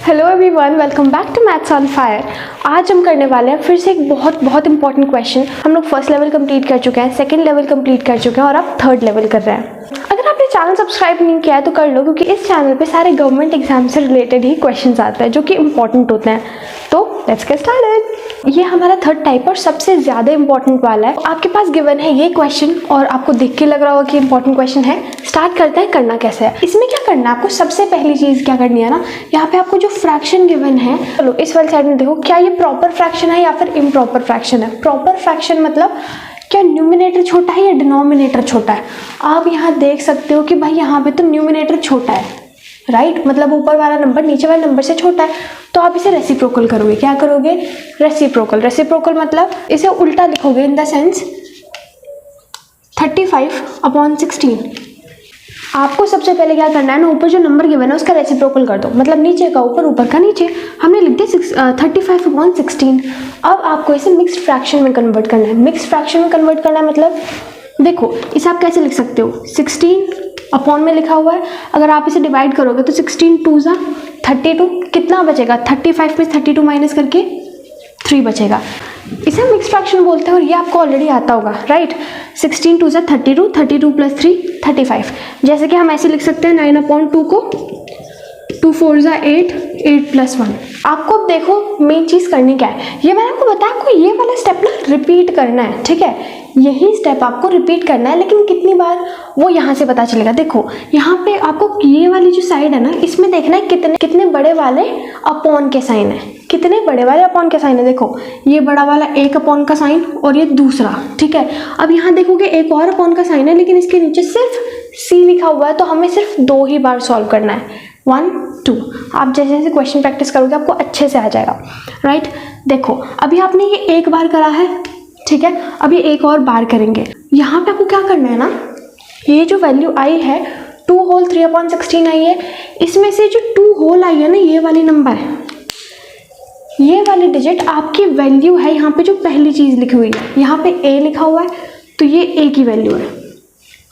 Hello everyone, welcome back to maths on fire. आज हम करने वाले हैं फिर से एक बहुत इंपॉर्टेंट क्वेश्चन। हम लोग फर्स्ट लेवल कंप्लीट कर चुके हैं, सेकंड लेवल कंप्लीट कर चुके हैं और अब थर्ड लेवल कर रहे हैं। अगर आपने चैनल सब्सक्राइब नहीं किया है तो कर लो, क्योंकि इस चैनल पे सारे गवर्नमेंट एग्जाम से रिलेटेड ही क्वेश्चंस आते हैं जो कि इंपॉर्टेंट होते हैं। तो लेट्स गेट स्टार्टेड। ये हमारा थर्ड टाइप और सबसे ज़्यादा इंपॉर्टेंट वाला है। आपके पास गिवन है ये क्वेश्चन और आपको देख के लग रहा होगा कि इंपॉर्टेंट क्वेश्चन है। स्टार्ट करते हैं, करना कैसे है। इसमें क्या करना है आपको, सबसे पहली चीज़ क्या करनी है ना, यहाँ पे आपको जो फ्रैक्शन गिवन है, चलो इस वाली साइड में देखो, क्या ये प्रॉपर फ्रैक्शन है या फिर इम्प्रॉपर फ्रैक्शन है। प्रॉपर फ्रैक्शन मतलब क्या न्यूमिनेटर छोटा है या डिनोमिनेटर छोटा है। आप यहाँ देख सकते हो कि भाई यहाँ पे तो न्यूमिनेटर छोटा है, राइट, मतलब ऊपर वाला नंबर नीचे वाले नंबर से छोटा है, तो आप इसे रेसिप्रोकल करोगे। क्या करोगे? रेसिप्रोकल। रेसिप्रोकल मतलब इसे उल्टा लिखोगे, इन द सेंस 35/16। आपको सबसे पहले क्या करना है ना, ऊपर जो नंबर गिवन है उसका रेसिप्रोकल कर दो, मतलब नीचे का ऊपर, ऊपर का नीचे। हमने लिख दिया 35/16। अब आपको इसे मिक्स्ड फ्रैक्शन में कन्वर्ट करना है। मिक्स्ड फ्रैक्शन में कन्वर्ट करना है मतलब देखो, इसे आप कैसे लिख सकते हो, 16 अपॉन में लिखा हुआ है, अगर आप इसे डिवाइड करोगे तो 16 2 ज़ा 32, कितना बचेगा? 35 में 32 माइनस करके 3 बचेगा। इसे मिक्स फ्रैक्शन बोलते हैं और ये आपको ऑलरेडी आता होगा, राइट। 16 2 ज़ा 32, 32 + 3 35। जैसे कि हम ऐसे लिख सकते हैं 9/2 को 2 4 ज़ा 8, 8 + 1। आपको अब देखो मेन चीज़ करनी क्या है, ये मैंने आपको बताया, आपको ये वाला स्टेप ना रिपीट करना है, ठीक है। यही स्टेप आपको रिपीट करना है, लेकिन कितनी बार वो यहाँ से पता चलेगा। देखो यहाँ पे आपको ये वाली जो साइड है ना, इसमें देखना है कितने बड़े वाले अपॉन के साइन है, कितने बड़े वाले अपॉन के साइन है। देखो ये बड़ा वाला एक अपॉन का साइन और ये दूसरा, ठीक है। अब यहाँ देखोगे एक और अपॉन का साइन है, लेकिन इसके नीचे सिर्फ सी लिखा हुआ है, तो हमें सिर्फ 2 ही बार सॉल्व करना है, 1 2। आप जैसे जैसे क्वेश्चन प्रैक्टिस करोगे आपको अच्छे से आ जाएगा, राइट। देखो अभी आपने ये एक बार करा है, ठीक है, अभी एक और बार करेंगे। यहाँ पे आपको क्या करना है ना, ये जो वैल्यू आई है 2 होल 3/16 आई है, इसमें से जो 2 होल आई है ना, ये वाली नंबर, ये वाली डिजिट आपकी वैल्यू है। यहाँ पे जो पहली चीज़ लिखी हुई है, यहाँ पे a लिखा हुआ है, तो ये a की वैल्यू है,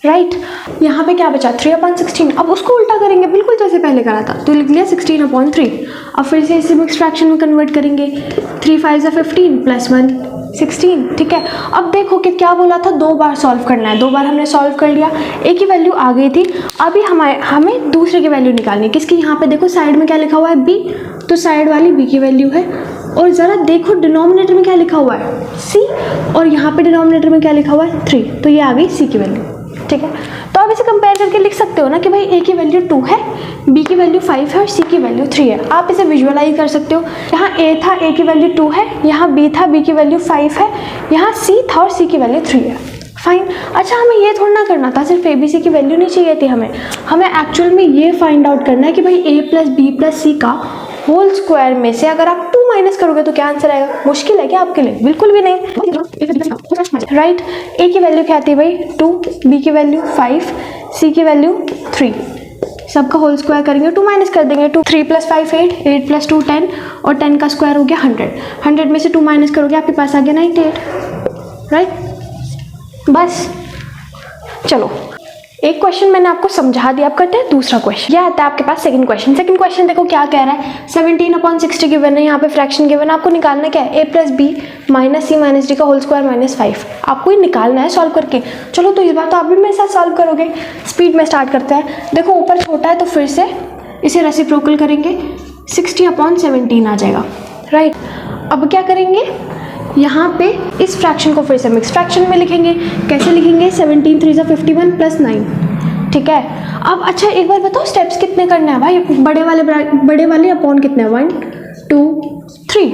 राइट। यहाँ पे क्या बचा? 3/16। अब उसको उल्टा करेंगे, बिल्कुल जैसे पहले करा था, तो लिख लिया 16/3। अब फिर से इसे मिक्स फ्रैक्शन में कन्वर्ट करेंगे, 3 5 ज़ा 15 + 1 16, ठीक है। अब देखो कि क्या बोला था, 2 बार सॉल्व करना है। 2 बार हमने सॉल्व कर लिया, a की वैल्यू आ गई थी। अभी हमें दूसरे की वैल्यू निकालनी है। किसकी? यहाँ पे देखो साइड में क्या लिखा हुआ है, b, तो साइड वाली b की वैल्यू है। और ज़रा देखो डिनोमिनेटर में क्या लिखा हुआ है, c, और यहाँ पे डिनोमिनेटर में क्या लिखा हुआ है, 3, तो ये आ गई c की वैल्यू, ठीक है। तो आप इसे कंपेयर करके लिख सकते हो ना कि भाई a की वैल्यू 2 है, b की वैल्यू 5 है और c की वैल्यू 3 है। आप इसे विजुअलाइज कर सकते हो, यहाँ a था, a की वैल्यू 2 है, यहाँ b था, b की वैल्यू 5 है, यहाँ c था और c की वैल्यू 3 है। फाइन। अच्छा हमें ये थोड़ा ना करना था, सिर्फ a b c की वैल्यू नहीं चाहिए थी, हमें एक्चुअल में ये फाइंड आउट करना है कि भाई a + b + c का होल स्क्वायर में से अगर आप 2 माइनस करोगे तो क्या आंसर आएगा। मुश्किल है क्या आपके लिए? बिल्कुल भी नहीं, राइट। a की वैल्यू क्या आती है भाई, 2, b की वैल्यू 5, c की वैल्यू 3। सबका होल स्क्वायर करेंगे, 2 माइनस कर देंगे, 2 3 + 5 8, 8 + 2 10, और 10 का स्क्वायर हो गया 100। 100 में से 2 माइनस करोगे आपके पास आ गया 98, राइट। बस चलो, एक क्वेश्चन मैंने आपको समझा दिया, अब करते हैं दूसरा क्वेश्चन। ये आता है आपके पास सेकंड क्वेश्चन। सेकंड क्वेश्चन देखो क्या कह रहा है, 17/60 गिवन है, यहाँ पे फ्रैक्शन गिवन है, आपको निकालना क्या है, a + b - c - d का होल स्क्वायर -5। आपको ये निकालना है सॉल्व करके। चलो तो इस बार तो आप भी मेरे साथ सॉल्व करोगे। स्पीड में स्टार्ट करते हैं। देखो ऊपर छोटा है तो फिर से इसे रेसिप्रोकल करेंगे, 60/17 आ जाएगा, राइट। अब क्या करेंगे, यहाँ पे इस फ्रैक्शन को फिर से मिक्स फ्रैक्शन में लिखेंगे। कैसे लिखेंगे, 17 3 ज़ा 51 + 9, ठीक है। अब अच्छा एक बार बताओ स्टेप्स कितने करने हैं भाई, बड़े वाले अपॉन कितने हैं, 1 2 3,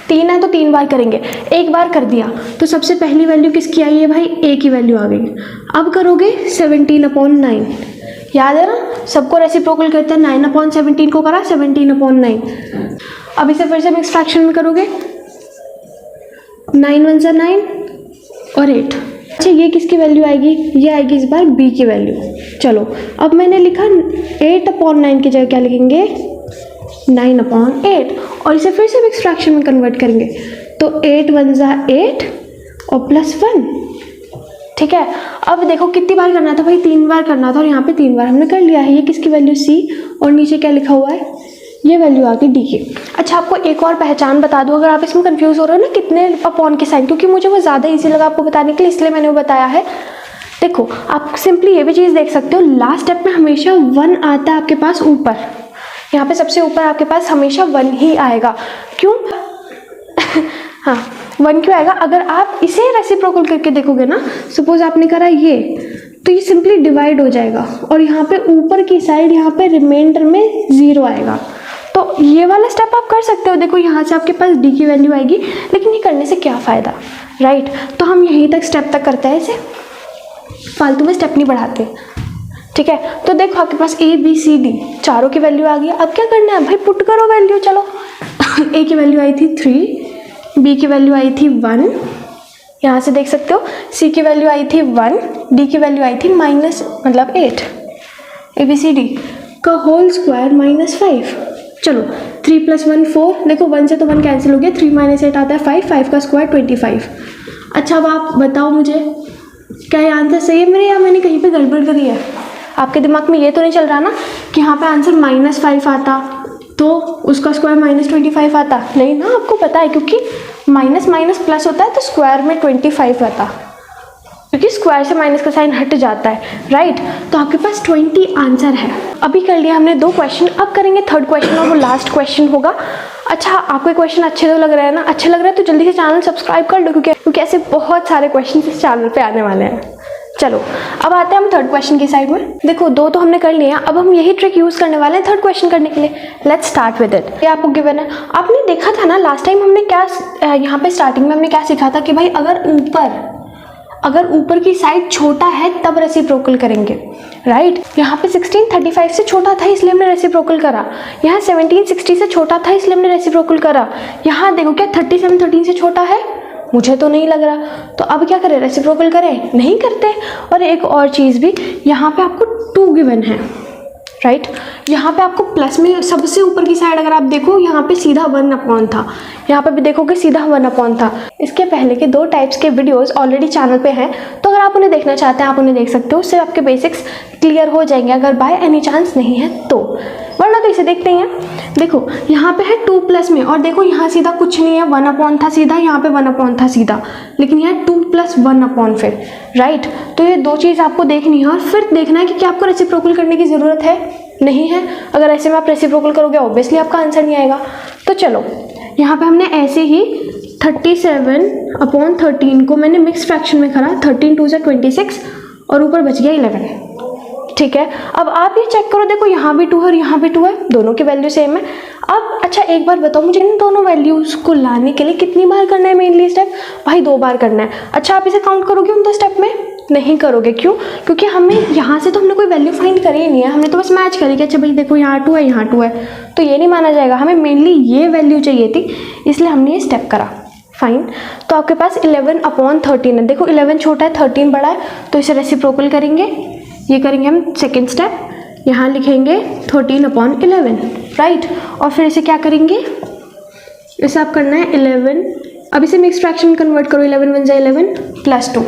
3 है तो 3 बार करेंगे। एक बार कर दिया तो सबसे पहली वैल्यू किसकी आई है भाई, a की वैल्यू आ गई। अब करोगे 17/9, याद है ना, सबको रेसिप्रोकल करते हैं, 9/17 को करा, 17/9। अब इसे फिर से मिक्स फ्रैक्शन में करोगे, 9 1 ज़ा 9 और 8। अच्छा ये किसकी वैल्यू आएगी, ये आएगी इस बार b की वैल्यू। चलो अब मैंने लिखा 8/9 की जगह क्या लिखेंगे, 9/8, और इसे फिर से मिक्स फ्रैक्शन में कन्वर्ट करेंगे, तो 8 1 ज़ा 8 और +1, ठीक है। अब देखो कितनी बार करना था भाई, 3 बार करना था, और यहाँ पे 3 बार हमने कर लिया है। ये किसकी वैल्यू c, और नीचे क्या लिखा हुआ है, ये वैल्यू आ गई डी की। अच्छा, आपको एक और पहचान बता दूं अगर आप इसमें कंफ्यूज हो रहे हो ना कितने अपॉन के साइन, क्योंकि मुझे वो ज़्यादा इजी लगा आपको बताने के लिए, इसलिए मैंने वो बताया है। देखो, आप सिंपली ये भी चीज़ देख सकते हो, लास्ट स्टेप में हमेशा 1 आता है आपके पास ऊपर, यहाँ पे सबसे ऊपर आपके पास हमेशा 1 ही आएगा। क्यों? हाँ, 1 क्यों आएगा? अगर आप इसे रेसिप्रोकल करके देखोगे ना, सपोज आपने करा ये, तो ये सिंपली डिवाइड हो जाएगा और यहाँ पे ऊपर की साइड यहाँ पे रिमाइंडर में 0 आएगा। तो ये वाला स्टेप आप कर सकते हो। देखो, यहाँ से आपके पास डी की वैल्यू आएगी, लेकिन ये करने से क्या फ़ायदा, राइट? तो हम यहीं तक स्टेप तक करते हैं, इसे फालतू में स्टेप नहीं बढ़ाते, ठीक है? तो देखो, आपके पास ए बी सी डी चारों की वैल्यू आ गई। अब क्या करना है भाई, पुट करो वैल्यू। चलो, ए की वैल्यू आई थी 3, बी की वैल्यू आई थी 1, यहाँ से देख सकते हो, सी की वैल्यू आई थी 1, डी की वैल्यू आई थी -8, ए बी सी डी का होल स्क्वायर -5। चलो, 3 + 1 4, देखो 1 से तो 1 कैंसिल हो गया, 3 - 8 आता है 5, 5 का स्क्वायर 25। अच्छा, अब आप बताओ मुझे, क्या ये आंसर सही है मेरे, या मैंने कहीं पे गड़बड़ करी है? आपके दिमाग में ये तो नहीं चल रहा ना कि यहाँ पे आंसर -5 आता तो उसका स्क्वायर -25 आता? नहीं ना, आपको पता है, क्योंकि माइनस माइनस प्लस होता है तो स्क्वायर में 25 आता, क्योंकि स्क्वायर से माइनस का साइन हट जाता है, राइट? तो आपके पास 20 आंसर है। अभी कर लिया हमने 2 क्वेश्चन, अब करेंगे 3rd क्वेश्चन और वो लास्ट क्वेश्चन होगा। अच्छा, आपको क्वेश्चन अच्छे तो लग रहे हैं ना? अच्छे लग रहा है तो जल्दी से चैनल सब्सक्राइब कर लो, क्योंकि ऐसे बहुत सारे क्वेश्चन इस चैनल पे आने वाले हैं। चलो, अब आते हैं हम 3rd क्वेश्चन की साइड में। देखो, 2 तो हमने कर लिया, अब हम यही ट्रिक यूज़ करने वाले हैं 3rd क्वेश्चन करने के लिए। Let's start with it. ये आपको गिवन है, आपने देखा था ना लास्ट टाइम हमने क्या, यहाँ पे स्टार्टिंग में हमने क्या सीखा था कि भाई अगर ऊपर की साइड छोटा है तब रेसिप्रोकल करेंगे, राइट? यहाँ पे 16 35 से छोटा था इसलिए हमने रेसिप्रोकल करा, यहाँ 17 60 से छोटा था इसलिए हमने रेसिप्रोकल करा, यहाँ देखो क्या 37 13 से छोटा है? मुझे तो नहीं लग रहा। तो अब क्या करें, रेसिप्रोकल करें? नहीं करते। और एक और चीज़ भी, यहाँ पे आपको 2 गिवन है, राइट? यहाँ पे आपको प्लस में सबसे ऊपर की साइड अगर आप देखो, यहाँ पे सीधा 1 था, यहाँ पे भी देखोगे सीधा 1 था। इसके पहले के 2 टाइप्स के वीडियोस ऑलरेडी चैनल पे हैं, तो अगर आप उन्हें देखना चाहते हैं आप उन्हें देख सकते हो, उससे आपके बेसिक्स क्लियर हो जाएंगे, अगर बाय एनी चांस नहीं है तो, वरना तो इसे देखते ही हैं। देखो, यहाँ पे है 2 प्लस में, और देखो यहाँ सीधा कुछ नहीं है, 1 था सीधा, यहाँ पे 1 था सीधा, लेकिन यहाँ 2 + 1 फिर, राइट? तो ये 2 चीज़ आपको देखनी है और फिर देखना है कि क्या आपको रेसिप्रोकल करने की ज़रूरत है, नहीं है। अगर ऐसे में आप रेसिप्रोकल करोगे ऑब्वियसली आपका आंसर नहीं आएगा। तो चलो, यहाँ पे हमने ऐसे ही 37/13 को मैंने मिक्स फ्रैक्शन में करा, 13 2 = 26 और ऊपर बच गया 11, ठीक है? अब आप ये चेक करो, देखो यहाँ भी 2 है और यहाँ भी 2 है, दोनों की वैल्यू सेम है। अब अच्छा, एक बार बताओ मुझे, इन दोनों वैल्यूज़ को लाने के लिए कितनी बार करना है मेनली स्टेप? भाई 2 बार करना है। अच्छा, आप इसे काउंट करोगे उन 2 स्टेप में? नहीं करोगे। क्यों? क्योंकि हमें यहाँ से तो हमने कोई वैल्यू फाइंड करी ही नहीं है, हमने तो बस मैच करी कि अच्छा भाई देखो यहाँ 2 है यहाँ 2 है, तो ये नहीं माना जाएगा। हमें मेनली ये वैल्यू चाहिए थी, इसलिए हमने ये स्टेप करा। फाइन, तो आपके पास 11/13 है। देखो 11 छोटा है, 13 बड़ा है, तो इसे रेसिप्रोकल करेंगे। ये करेंगे हम सेकेंड स्टेप, यहाँ लिखेंगे 13/11, राइट? और फिर इसे क्या करेंगे, इसे आप करना है 11, अब इसे मिक्स फ्रैक्शन में कन्वर्ट करो, 11 × 1 = 11 + 2,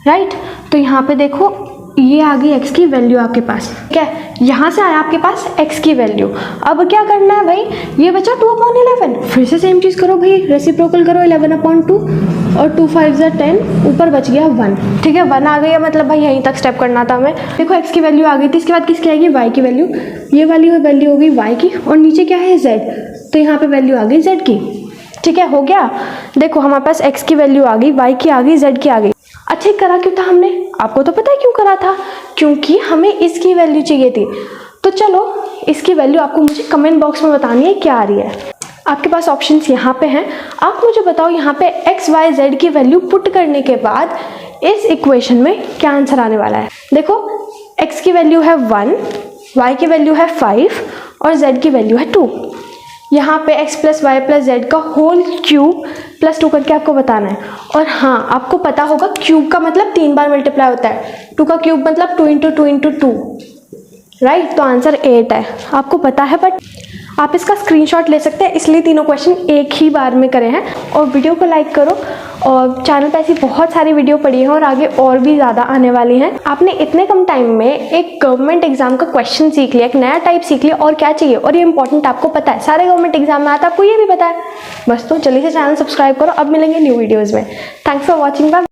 राइट? तो यहाँ पे देखो ये आ गई x की वैल्यू आपके पास, क्या है? यहाँ से आया आपके पास x की वैल्यू। अब क्या करना है भाई, ये बचा 2/11, फिर से सेम चीज़ करो भाई, रेसिप्रोकल करो 11/2 और 2 5 = 10, ऊपर बच गया 1, ठीक है? 1 आ गया, मतलब भाई यहीं तक स्टेप करना था हमें। देखो x की वैल्यू आ गई थी, इसके बाद किसकी आएगी, y की वैल्यू। ये वाली वैल्यू हो गई y की, और नीचे क्या है z, तो यहाँ पे वैल्यू आ गई z की, ठीक है? हो गया। देखो हमारे पास x की वैल्यू आ गई, y की आ गई, z की आ गई। अच्छा, करा क्यों था हमने? आपको तो पता है क्यों करा था, क्योंकि हमें इसकी वैल्यू चाहिए थी। तो चलो इसकी वैल्यू आपको मुझे कमेंट बॉक्स में बतानी है क्या आ रही है। आपके पास ऑप्शंस यहाँ पे हैं, आप मुझे बताओ यहाँ पे x y z की वैल्यू पुट करने के बाद इस इक्वेशन में क्या आंसर आने वाला है। देखो x की वैल्यू है 1, y की वैल्यू है 5 और z की वैल्यू है 2। यहाँ पे x + y + z का होल क्यूब +2 करके आपको बताना है। और हाँ, आपको पता होगा क्यूब का मतलब 3 बार मल्टीप्लाई होता है, 2 का क्यूब मतलब 2 × 2 × 2, राइट? तो आंसर 8 है, आपको पता है। बट आप इसका स्क्रीनशॉट ले सकते हैं, इसलिए तीनों क्वेश्चन एक ही बार में करे हैं। और वीडियो को लाइक करो, और चैनल पे ऐसी बहुत सारी वीडियो पड़ी है और आगे और भी ज़्यादा आने वाली हैं। आपने इतने कम टाइम में एक गवर्नमेंट एग्जाम का क्वेश्चन सीख लिया, एक नया टाइप सीख लिया, और क्या चाहिए। और ये इंपॉर्टेंट आपको पता है, सारे गवर्नमेंट एग्जाम में आता है, आपको ये भी पता है। बस तो जल्दी से चैनल सब्सक्राइब करो। अब मिलेंगे न्यू वीडियोज़ में। Thanks for watching. बाय।